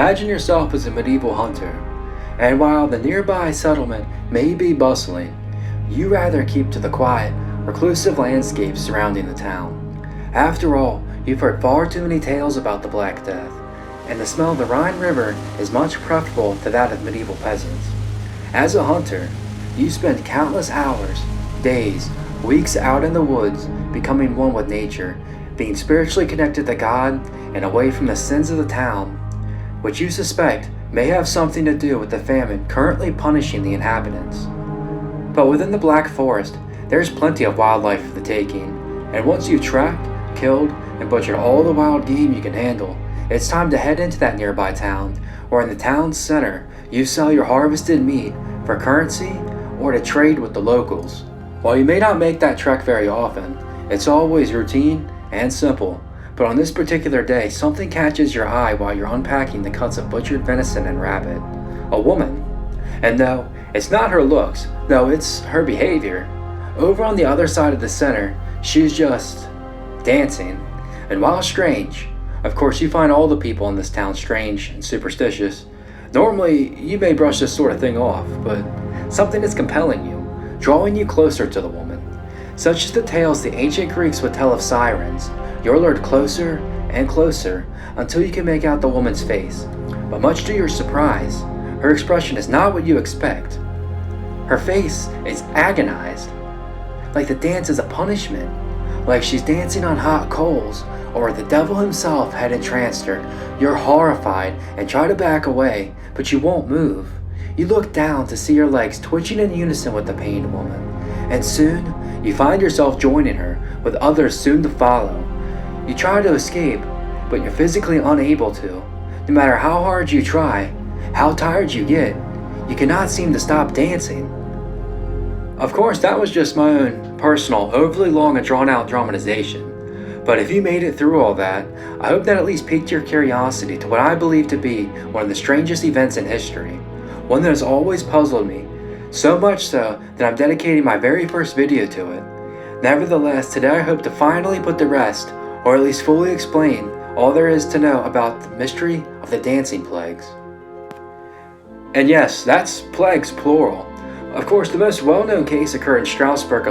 Imagine yourself as a medieval hunter, and while the nearby settlement may be bustling, you rather keep to the quiet, reclusive landscape surrounding the town. After all, you've heard far too many tales about the Black Death, and the smell of the Rhine River is much preferable to that of medieval peasants. As a hunter, you spend countless hours, days, weeks out in the woods, becoming one with nature, being spiritually connected to God and away from the sins of the town, which you suspect may have something to do with the famine currently punishing the inhabitants. But within the Black Forest, there's plenty of wildlife for the taking, and once you've tracked, killed, and butchered all the wild game you can handle, it's time to head into that nearby town, where in the town's center, you sell your harvested meat for currency or to trade with the locals. While you may not make that trek very often, it's always routine and simple, but on this particular day, something catches your eye while you're unpacking the cuts of butchered venison and rabbit. A woman. And no, it's not her looks, no, it's her behavior. Over on the other side of the center, she's just dancing. And while strange, of course you find all the people in this town strange and superstitious. Normally, you may brush this sort of thing off, but something is compelling you, drawing you closer to the woman. Such as the tales the ancient Greeks would tell of sirens, you're lured closer and closer until you can make out the woman's face. But much to your surprise, her expression is not what you expect. Her face is agonized, like the dance is a punishment, like she's dancing on hot coals, or the devil himself had entranced her. You're horrified and try to back away, but you won't move. You look down to see her legs twitching in unison with the pained woman, and soon you find yourself joining her, with others soon to follow. You try to escape, but you're physically unable to. No matter how hard you try, how tired you get, you cannot seem to stop dancing. Of course, that was just my own personal, overly long and drawn-out dramatization. But if you made it through all that, I hope that at least piqued your curiosity to what I believe to be one of the strangest events in history. One that has always puzzled me, so much so that I'm dedicating my very first video to it. Nevertheless, today I hope to finally put to rest, or at least fully explain, all there is to know about the mystery of the dancing plagues. And yes, that's plagues plural. Of course, the most well-known case occurred in Strasberg,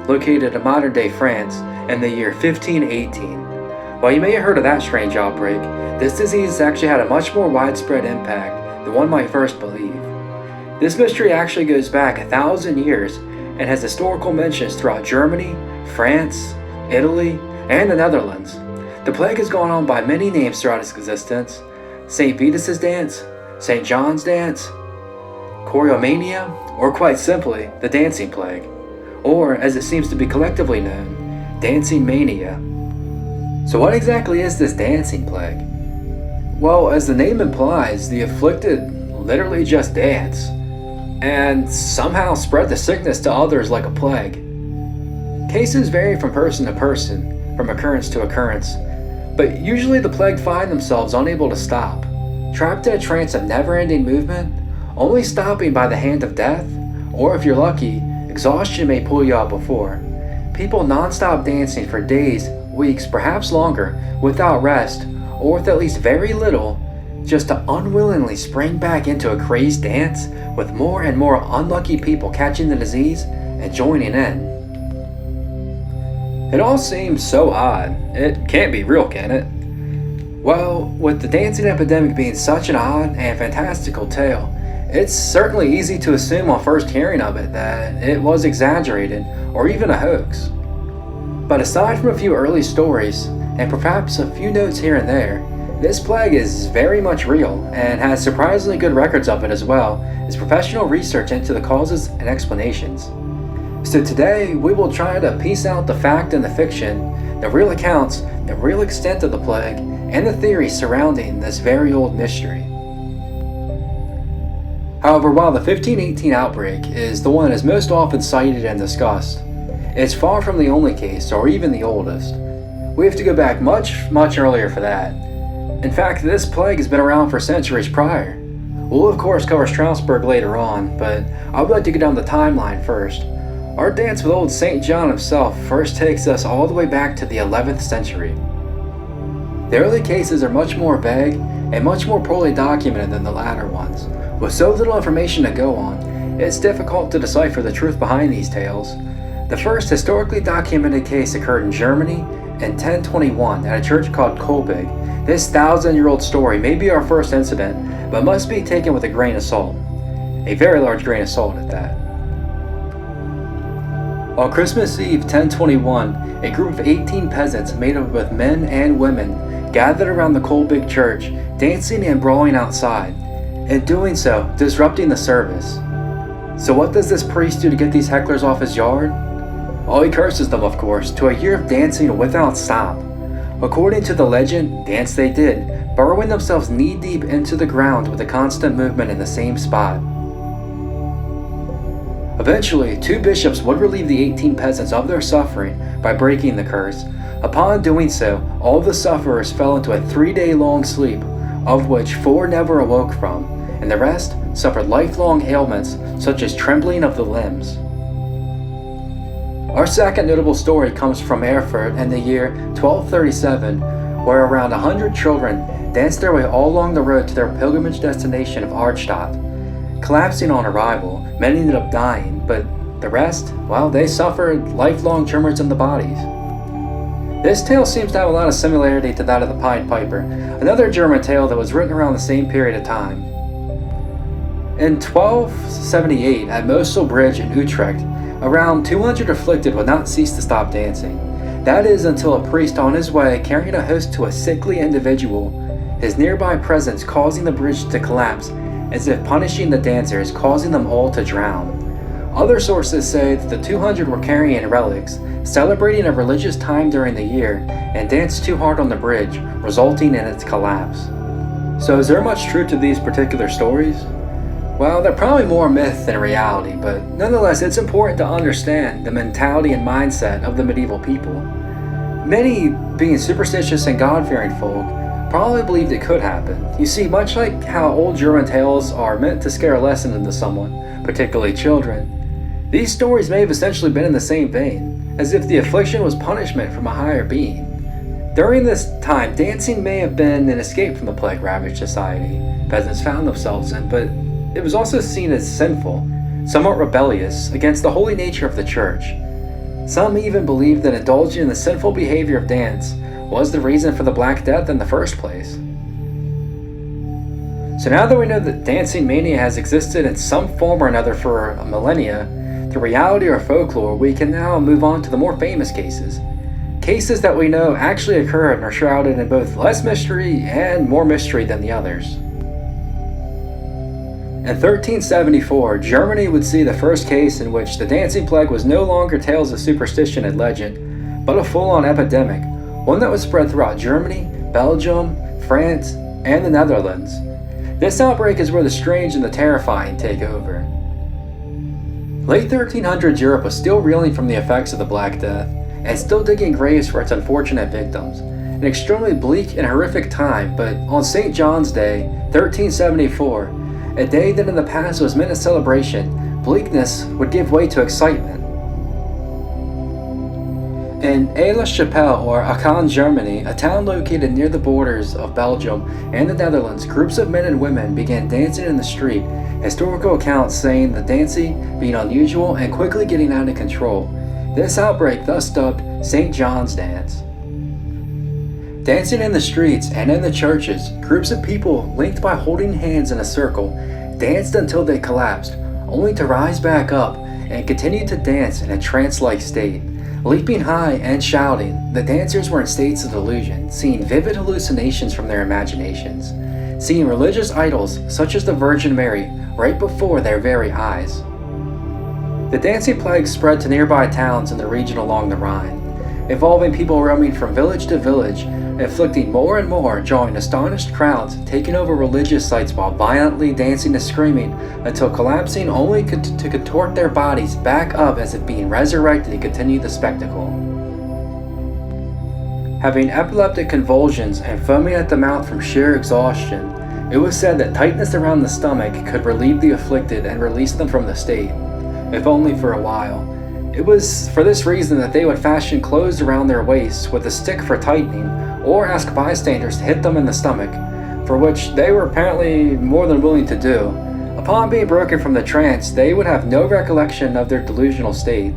located in modern-day France in the year 1518. While you may have heard of that strange outbreak, this disease actually had a much more widespread impact than one might first believe. This mystery actually goes back 1,000 years and has historical mentions throughout Germany, France, Italy, and the Netherlands. The plague has gone on by many names throughout its existence: St. Vitus's dance, St. John's dance, Choreomania, or quite simply, the dancing plague, or as it seems to be collectively known, dancing mania. So what exactly is this dancing plague? Well, as the name implies, the afflicted literally just dance, and somehow spread the sickness to others like a plague. Cases vary from person to person, from occurrence to occurrence, but usually the plague find themselves unable to stop, trapped in a trance of never-ending movement, only stopping by the hand of death, or if you're lucky, exhaustion may pull you out before. People non-stop dancing for days, weeks, perhaps longer, without rest, or with at least very little, just to unwillingly spring back into a crazed dance, with more and more unlucky people catching the disease and joining in. It all seems so odd. It can't be real, can it? Well, with the dancing epidemic being such an odd and fantastical tale, it's certainly easy to assume on first hearing of it that it was exaggerated or even a hoax. But aside from a few early stories, and perhaps a few notes here and there, this plague is very much real and has surprisingly good records of it, as well as professional research into the causes and explanations. So today, we will try to piece out the fact and the fiction, the real accounts, the real extent of the plague, and the theories surrounding this very old mystery. However, while the 1518 outbreak is the one that is most often cited and discussed, it's far from the only case, or even the oldest. We have to go back much, much earlier for that. In fact, this plague has been around for centuries prior. We'll of course cover Stroudsburg later on, but I would like to go down the timeline first. Our dance with old St. John himself first takes us all the way back to the 11th century. The early cases are much more vague and much more poorly documented than the latter ones. With so little information to go on, it's difficult to decipher the truth behind these tales. The first historically documented case occurred in Germany in 1021 at a church called Kolbig. This 1,000-year-old story may be our first incident, but must be taken with a grain of salt. A very large grain of salt at that. On Christmas Eve 1021, a group of 18 peasants made up of both men and women gathered around the Kolbig church, dancing and brawling outside, in doing so, disrupting the service. So what does this priest do to get these hecklers off his yard? Oh, he curses them, of course, to a year of dancing without stop. According to the legend, dance they did, burrowing themselves knee-deep into the ground with a constant movement in the same spot. Eventually, 2 bishops would relieve the 18 peasants of their suffering by breaking the curse. Upon doing so, all the sufferers fell into a 3-day-long sleep, of which 4 never awoke from, and the rest suffered lifelong ailments such as trembling of the limbs. Our second notable story comes from Erfurt in the year 1237, where around 100 children danced their way all along the road to their pilgrimage destination of Arnstadt. Collapsing on arrival, many ended up dying, but the rest, well, they suffered lifelong tremors in the bodies. This tale seems to have a lot of similarity to that of the Pied Piper, another German tale that was written around the same period of time. In 1278, at Mosel Bridge in Utrecht, around 200 afflicted would not cease to stop dancing. That is until a priest on his way carried a host to a sickly individual, his nearby presence causing the bridge to collapse, as if punishing the dancers, causing them all to drown. Other sources say that the 200 were carrying relics, celebrating a religious time during the year, and danced too hard on the bridge, resulting in its collapse. So is there much truth to these particular stories? Well, they're probably more myth than reality, but nonetheless it's important to understand the mentality and mindset of the medieval people. Many, being superstitious and God-fearing folk, probably believed it could happen. You see, much like how old German tales are meant to scare a lesson into someone, particularly children, these stories may have essentially been in the same vein, as if the affliction was punishment from a higher being. During this time, dancing may have been an escape from the plague-ravaged society peasants found themselves in, but it was also seen as sinful, somewhat rebellious, against the holy nature of the church. Some even believed that indulging in the sinful behavior of dance was the reason for the Black Death in the first place. So now that we know that dancing mania has existed in some form or another for a millennia, through reality or folklore, we can now move on to the more famous cases. Cases that we know actually occurred and are shrouded in both less mystery and more mystery than the others. In 1374, Germany would see the first case in which the dancing plague was no longer tales of superstition and legend, but a full-on epidemic, one that was spread throughout Germany, Belgium, France, and the Netherlands. This outbreak is where the strange and the terrifying take over. Late 1300s Europe was still reeling from the effects of the Black Death, and still digging graves for its unfortunate victims. An extremely bleak and horrific time, but on St. John's Day, 1374, a day that in the past was meant a celebration, bleakness would give way to excitement. In Aix-la-Chapelle, or Aachen, Germany, a town located near the borders of Belgium and the Netherlands, groups of men and women began dancing in the street, historical accounts saying the dancing being unusual and quickly getting out of control. This outbreak thus dubbed St. John's Dance. Dancing in the streets and in the churches, groups of people linked by holding hands in a circle danced until they collapsed, only to rise back up and continue to dance in a trance-like state. Leaping high and shouting, the dancers were in states of delusion, seeing vivid hallucinations from their imaginations, seeing religious idols such as the Virgin Mary right before their very eyes. The dancing plague spread to nearby towns in the region along the Rhine, involving people roaming from village to village, inflicting more and more, drawing astonished crowds, taking over religious sites while violently dancing and screaming until collapsing only to contort their bodies back up as if being resurrected to continue the spectacle. Having epileptic convulsions and foaming at the mouth from sheer exhaustion, it was said that tightness around the stomach could relieve the afflicted and release them from the state, if only for a while. It was for this reason that they would fashion clothes around their waists with a stick for tightening, or ask bystanders to hit them in the stomach, for which they were apparently more than willing to do. Upon being broken from the trance, they would have no recollection of their delusional state.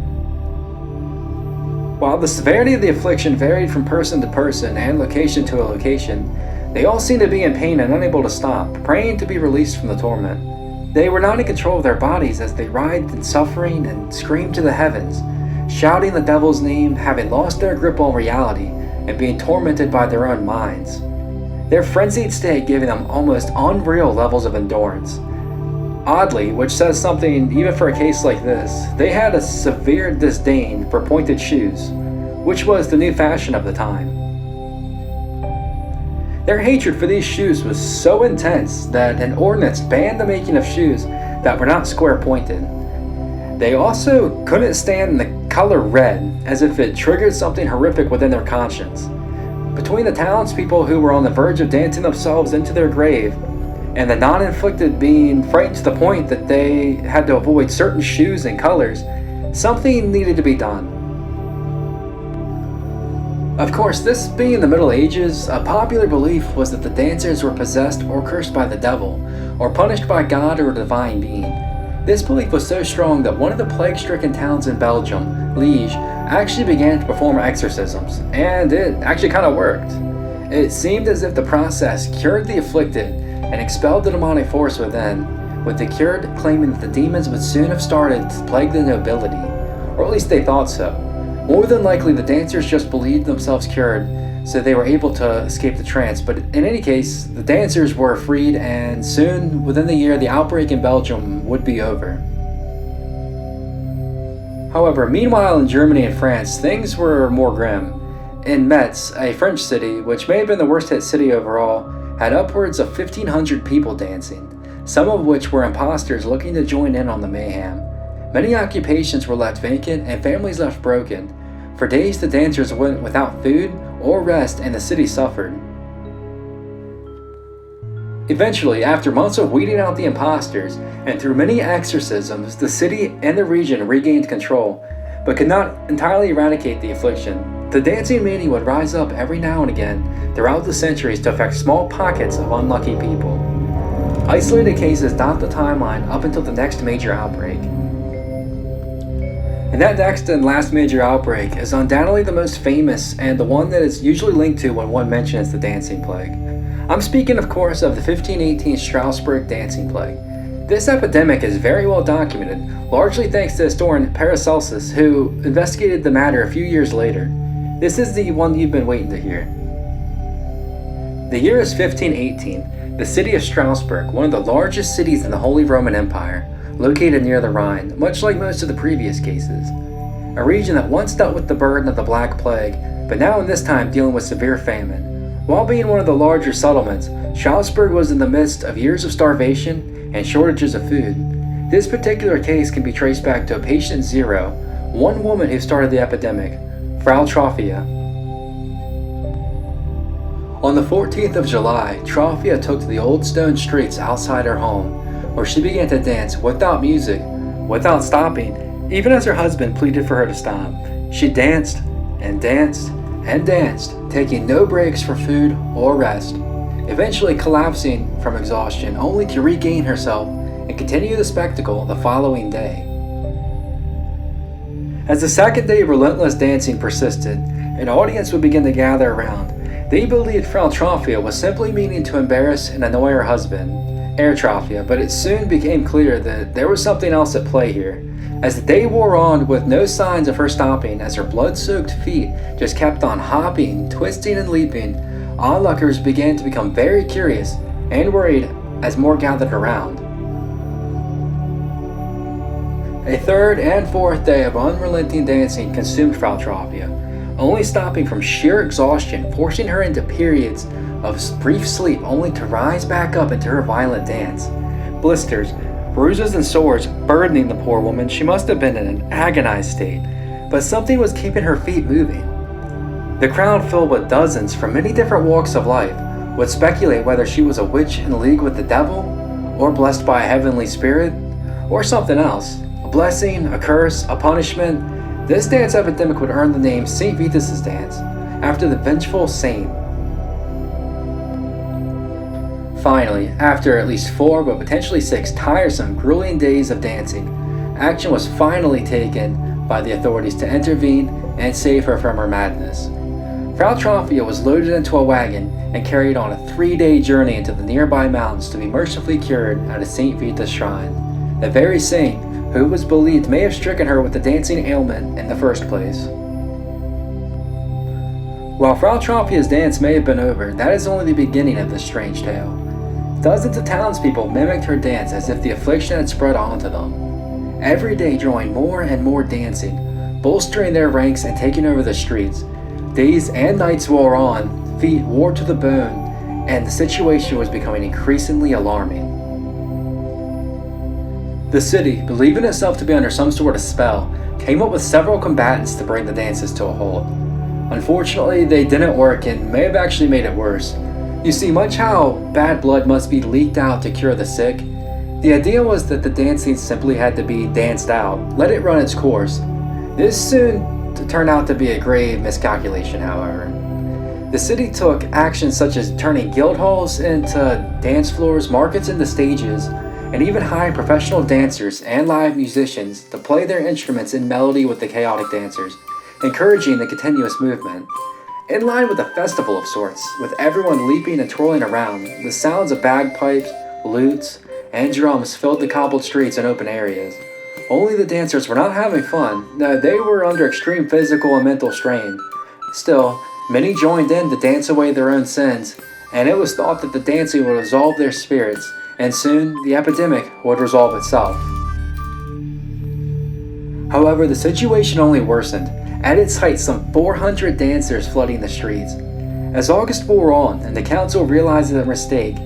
While the severity of the affliction varied from person to person and location to a location, they all seemed to be in pain and unable to stop, praying to be released from the torment. They were not in control of their bodies as they writhed in suffering and screamed to the heavens, shouting the devil's name, having lost their grip on reality and being tormented by their own minds. Their frenzied state giving them almost unreal levels of endurance. Oddly, which says something even for a case like this, they had a severe disdain for pointed shoes, which was the new fashion of the time. Their hatred for these shoes was so intense that an ordinance banned the making of shoes that were not square-pointed. They also couldn't stand the color red, as if it triggered something horrific within their conscience. Between the townspeople who were on the verge of dancing themselves into their grave, and the non-inflicted being frightened to the point that they had to avoid certain shoes and colors, something needed to be done. Of course, this being the Middle Ages, a popular belief was that the dancers were possessed or cursed by the devil, or punished by God or a divine being. This belief was so strong that one of the plague-stricken towns in Belgium, Liege, actually began to perform exorcisms, and it actually kind of worked. It seemed as if the process cured the afflicted and expelled the demonic force within, with the cured claiming that the demons would soon have started to plague the nobility, or at least they thought so. More than likely, the dancers just believed themselves cured, so they were able to escape the trance, but in any case, the dancers were freed, and soon, within the year, the outbreak in Belgium would be over. However, meanwhile in Germany and France, things were more grim. In Metz, a French city, which may have been the worst hit city overall, had upwards of 1,500 people dancing, some of which were imposters looking to join in on the mayhem. Many occupations were left vacant and families left broken. For days the dancers went without food or rest and the city suffered. Eventually, after months of weeding out the imposters and through many exorcisms, the city and the region regained control, but could not entirely eradicate the affliction. The dancing mania would rise up every now and again throughout the centuries to affect small pockets of unlucky people. Isolated cases dot the timeline up until the next major outbreak. And that next and last major outbreak is undoubtedly the most famous and the one that is usually linked to when one mentions the dancing plague. I'm speaking, of course, of the 1518 Strasberg dancing plague. This epidemic is very well documented, largely thanks to historian Paracelsus, who investigated the matter a few years later. This is the one you've been waiting to hear. The year is 1518. The city of Stroudsburg, one of the largest cities in the Holy Roman Empire, located near the Rhine, much like most of the previous cases. A region that once dealt with the burden of the Black Plague, but now in this time dealing with severe famine. While being one of the larger settlements, Strasberg was in the midst of years of starvation and shortages of food. This particular case can be traced back to a patient zero, one woman who started the epidemic, Frau Trophia. On the 14th of July, Trophia took to the old stone streets outside her home, where she began to dance without music, without stopping, even as her husband pleaded for her to stop. She danced and danced and danced, taking no breaks for food or rest, eventually collapsing from exhaustion, only to regain herself and continue the spectacle the following day. As the second day of relentless dancing persisted, an audience would begin to gather around. They believed Frau Trophia was simply meaning to embarrass and annoy her husband, Herr Trophia, but it soon became clear that there was something else at play here. As the day wore on with no signs of her stopping, as her blood-soaked feet just kept on hopping, twisting, and leaping, onlookers began to become very curious and worried as more gathered around. A third and fourth day of unrelenting dancing consumed Frau Trophia, only stopping from sheer exhaustion, forcing her into periods of brief sleep only to rise back up into her violent dance. Blisters, bruises, and sores burdening the poor woman. She must have been in an agonized state, but something was keeping her feet moving. The crowd, filled with dozens from many different walks of life, would speculate whether she was a witch in league with the devil, or blessed by a heavenly spirit, or something else. A blessing, a curse, a punishment. This dance epidemic would earn the name St. Vitus's dance, after the vengeful saint. Finally, after at least 4 but potentially 6 tiresome, grueling days of dancing, action was finally taken by the authorities to intervene and save her from her madness. Frau Trophia was loaded into a wagon and carried on a 3-day journey into the nearby mountains to be mercifully cured at a St. Vita's shrine, the very saint who it was believed may have stricken her with the dancing ailment in the first place. While Frau Trophia's dance may have been over, that is only the beginning of this strange tale. Dozens of townspeople mimicked her dance as if the affliction had spread onto them, every day drawing more and more dancing, bolstering their ranks and taking over the streets. Days and nights wore on, feet wore to the bone, and the situation was becoming increasingly alarming. The city, believing itself to be under some sort of spell, came up with several combatants to bring the dances to a halt. Unfortunately, they didn't work and may have actually made it worse. You see, much how bad blood must be leaked out to cure the sick, the idea was that the dancing simply had to be danced out, let it run its course. This soon turned out to be a grave miscalculation, however. The city took actions such as turning guild halls into dance floors, markets into stages, and even hired professional dancers and live musicians to play their instruments in melody with the chaotic dancers, encouraging the continuous movement. In line with a festival of sorts, with everyone leaping and twirling around, the sounds of bagpipes, lutes, and drums filled the cobbled streets and open areas. Only the dancers were not having fun. No, they were under extreme physical and mental strain. Still, many joined in to dance away their own sins, and it was thought that the dancing would resolve their spirits, and soon the epidemic would resolve itself. However, the situation only worsened. At its height, some 400 dancers flooding the streets. As August wore on and the council realized their mistake,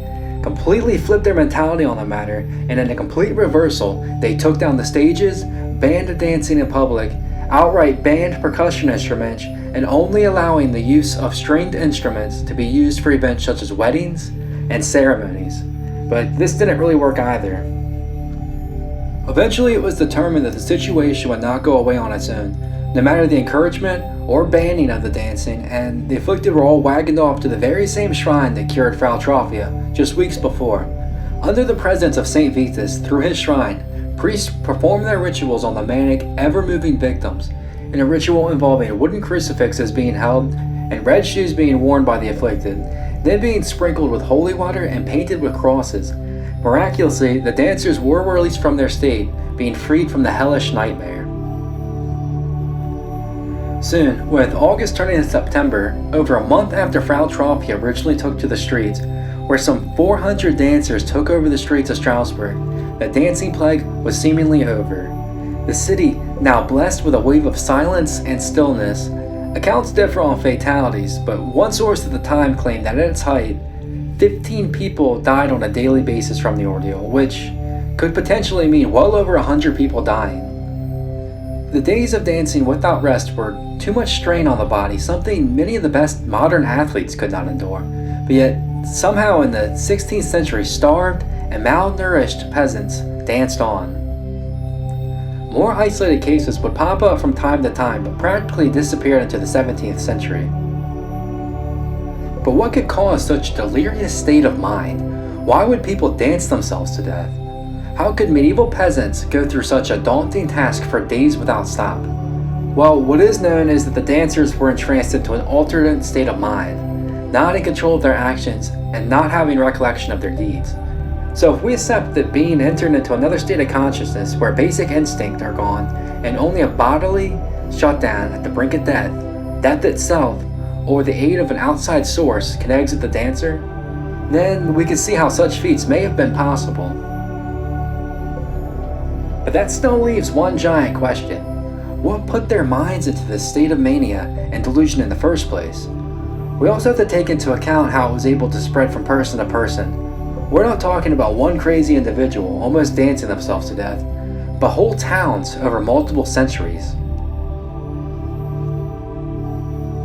completely flipped their mentality on the matter, and in a complete reversal, they took down the stages, banned dancing in public, outright banned percussion instruments, and only allowing the use of stringed instruments to be used for events such as weddings and ceremonies. But this didn't really work either. Eventually, it was determined that the situation would not go away on its own, no matter the encouragement or banning of the dancing, and the afflicted were all wagoned off to the very same shrine that cured Frau Trophia just weeks before. Under the presence of St. Vitus, through his shrine, priests performed their rituals on the manic, ever-moving victims, in a ritual involving wooden crucifixes being held and red shoes being worn by the afflicted, then being sprinkled with holy water and painted with crosses. Miraculously, the dancers were released from their state, being freed from the hellish nightmare. Soon, with August turning to September, over a month after Frau Trophia originally took to the streets, where some 400 dancers took over the streets of Stroudsburg, the dancing plague was seemingly over. The city, now blessed with a wave of silence and stillness, accounts differ on fatalities, but one source at the time claimed that at its height, 15 people died on a daily basis from the ordeal, which could potentially mean well over 100 people dying. The days of dancing without rest were too much strain on the body, something many of the best modern athletes could not endure. But yet, somehow in the 16th century, starved and malnourished peasants danced on. More isolated cases would pop up from time to time, but practically disappeared into the 17th century. But what could cause such a delirious state of mind? Why would people dance themselves to death? How could medieval peasants go through such a daunting task for days without stop? Well, what is known is that the dancers were entranced into an alternate state of mind, not in control of their actions and not having recollection of their deeds. So if we accept that being entered into another state of consciousness where basic instincts are gone and only a bodily shutdown at the brink of death, death itself, or the aid of an outside source can exit the dancer, then we can see how such feats may have been possible. But that still leaves one giant question. What put their minds into this state of mania and delusion in the first place? We also have to take into account how it was able to spread from person to person. We're not talking about one crazy individual almost dancing themselves to death, but whole towns over multiple centuries.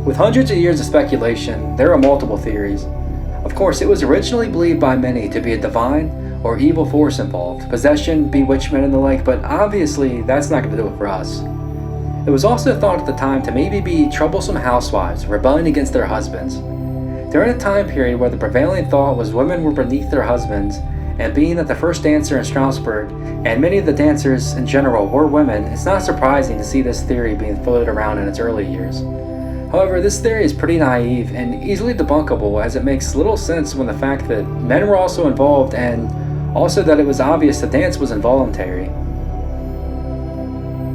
With hundreds of years of speculation, there are multiple theories. Of course, it was originally believed by many to be a divine or evil force involved, possession, bewitchment, and the like, but obviously that's not going to do it for us. It was also thought at the time to maybe be troublesome housewives rebelling against their husbands. During a time period where the prevailing thought was women were beneath their husbands, and being that the first dancer in Stroudsburg, and many of the dancers in general, were women, it's not surprising to see this theory being floated around in its early years. However, this theory is pretty naive and easily debunkable, as it makes little sense when the fact that men were also involved, and also that it was obvious the dance was involuntary.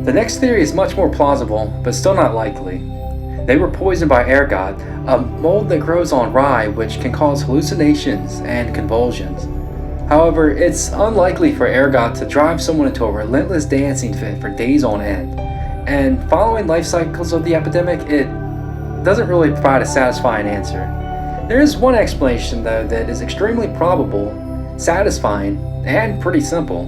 The next theory is much more plausible, but still not likely. They were poisoned by ergot, a mold that grows on rye which can cause hallucinations and convulsions. However, it's unlikely for ergot to drive someone into a relentless dancing fit for days on end, and following life cycles of the epidemic, it doesn't really provide a satisfying answer. There is one explanation though that is extremely probable, satisfying, and pretty simple.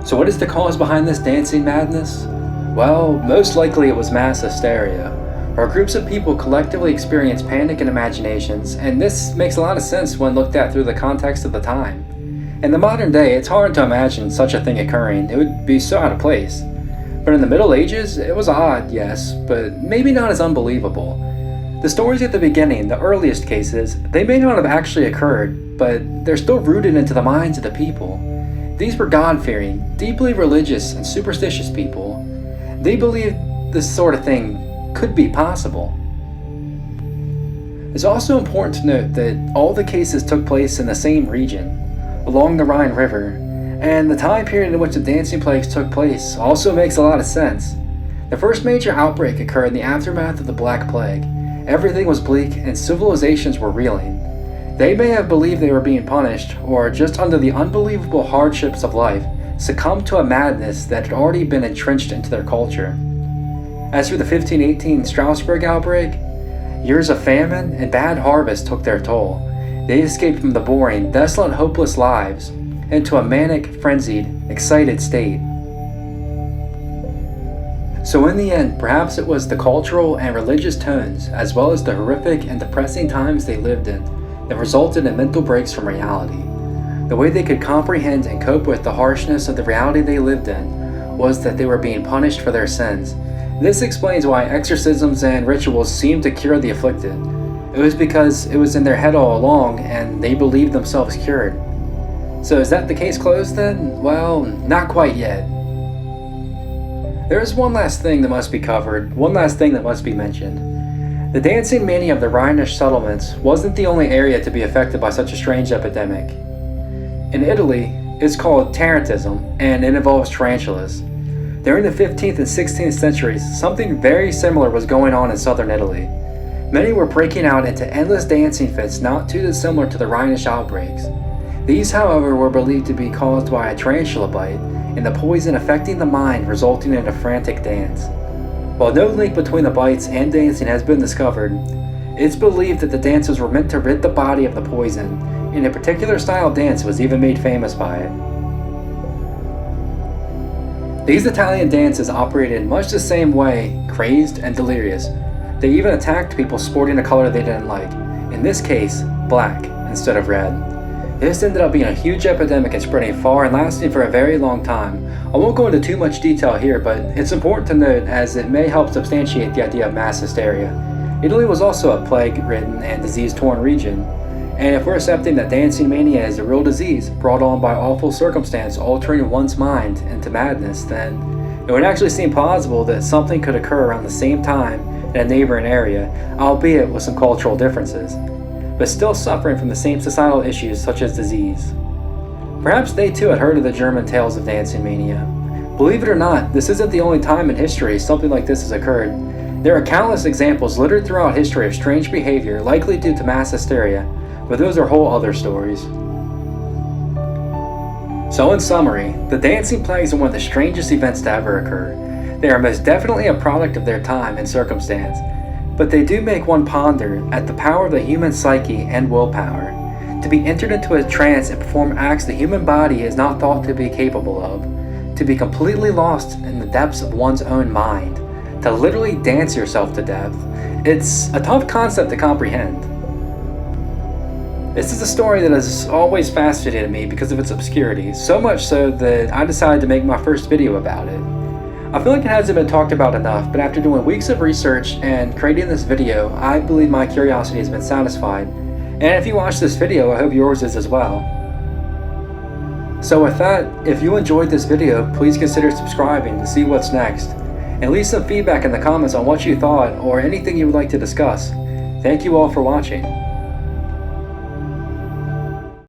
So what is the cause behind this dancing madness? Well, most likely it was mass hysteria, where groups of people collectively experience panic and imaginations, and this makes a lot of sense when looked at through the context of the time. In the modern day, it's hard to imagine such a thing occurring. It would be so out of place. But in the Middle Ages, it was odd, yes, but maybe not as unbelievable. The stories at the beginning, the earliest cases, they may not have actually occurred, but they're still rooted into the minds of the people. These were God-fearing, deeply religious, and superstitious people. They believed this sort of thing could be possible. It's also important to note that all the cases took place in the same region, along the Rhine River, and the time period in which the dancing plagues took place also makes a lot of sense. The first major outbreak occurred in the aftermath of the Black Plague. Everything was bleak and civilizations were reeling. They may have believed they were being punished, or just under the unbelievable hardships of life, succumbed to a madness that had already been entrenched into their culture. As for the 1518 Strasberg Outbreak, years of famine and bad harvest took their toll. They escaped from the boring, desolate, hopeless lives into a manic, frenzied, excited state. So in the end, perhaps it was the cultural and religious tones, as well as the horrific and depressing times they lived in, that resulted in mental breaks from reality. The way they could comprehend and cope with the harshness of the reality they lived in was that they were being punished for their sins. This explains why exorcisms and rituals seemed to cure the afflicted. It was because it was in their head all along and they believed themselves cured. So is that the case closed then? Well, not quite yet. There is one last thing that must be covered, one last thing that must be mentioned. The dancing mania of the Rhinish settlements wasn't the only area to be affected by such a strange epidemic. In Italy, it's called tarantism, and it involves tarantulas. During the 15th and 16th centuries, something very similar was going on in southern Italy. Many were breaking out into endless dancing fits not too dissimilar to the Rhinish outbreaks. These, however, were believed to be caused by a tarantula bite, and the poison affecting the mind resulting in a frantic dance. While no link between the bites and dancing has been discovered, it's believed that the dances were meant to rid the body of the poison, and a particular style of dance was even made famous by it. These Italian dances operated in much the same way, crazed and delirious. They even attacked people sporting a color they didn't like, in this case, black instead of red. This ended up being a huge epidemic and spreading far and lasting for a very long time. I won't go into too much detail here, but it's important to note as it may help substantiate the idea of mass hysteria. Italy was also a plague-ridden and disease-torn region, and if we're accepting that dancing mania is a real disease brought on by awful circumstance altering one's mind into madness, then it would actually seem plausible that something could occur around the same time in a neighboring area, albeit with some cultural differences, but still suffering from the same societal issues such as disease. Perhaps they too had heard of the German tales of dancing mania. Believe it or not, this isn't the only time in history something like this has occurred. There are countless examples littered throughout history of strange behavior likely due to mass hysteria, but those are whole other stories. So in summary, the dancing plagues are one of the strangest events to ever occur. They are most definitely a product of their time and circumstance, but they do make one ponder at the power of the human psyche and willpower, to be entered into a trance and perform acts the human body is not thought to be capable of, to be completely lost in the depths of one's own mind, to literally dance yourself to death. It's a tough concept to comprehend. This is a story that has always fascinated me because of its obscurity, so much so that I decided to make my first video about it. I feel like it hasn't been talked about enough, but after doing weeks of research and creating this video, I believe my curiosity has been satisfied. And if you watch this video, I hope yours is as well. So with that, if you enjoyed this video, please consider subscribing to see what's next. And leave some feedback in the comments on what you thought or anything you would like to discuss. Thank you all for watching.